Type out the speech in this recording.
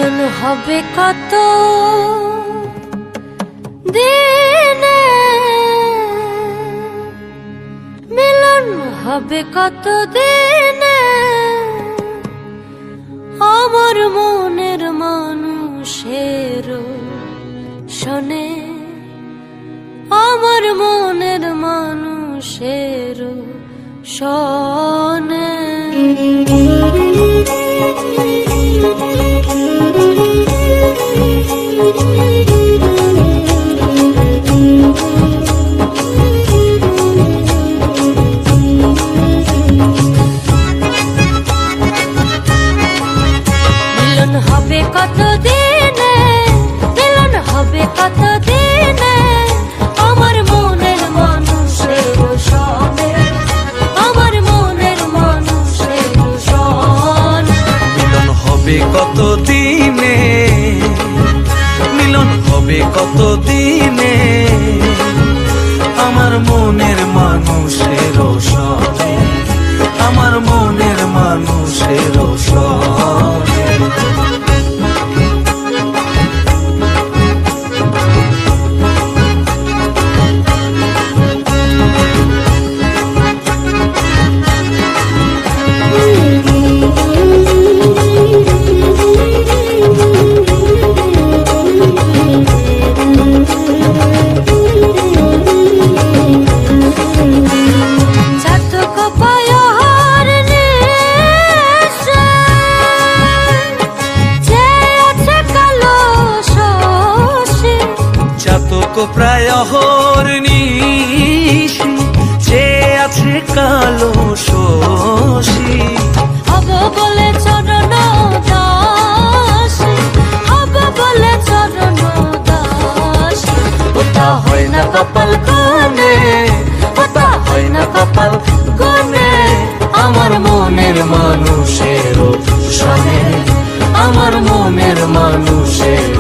মিলন হবে কত দিনে, মিলন হবে কত দিনে, আমার মনের মানুষের শোনে, আমার মনের মানুষের শোনে। মিলন হবে কত দিনে, মিলন হবে কত দিনে, আমার মনের মানুষের শোনে, আমার মনের মানুষের শোনে। মিলন হবে কত দিনে, মিলন হবে কত দিনে, আমার মনের মানুষের শোনে, আমার মনের মানুষের শোনে। প্রায় অহর্নিশি চেয়ে আছে কালো শশী, হব বলে চরণ দাসী, হব বলে চরণ দাসী। ওটা হয় না কপাল কোণে, ওটা হয় না কপাল কোণে, আমার মনের মানুষের শোনে, আমার মনের মানুষের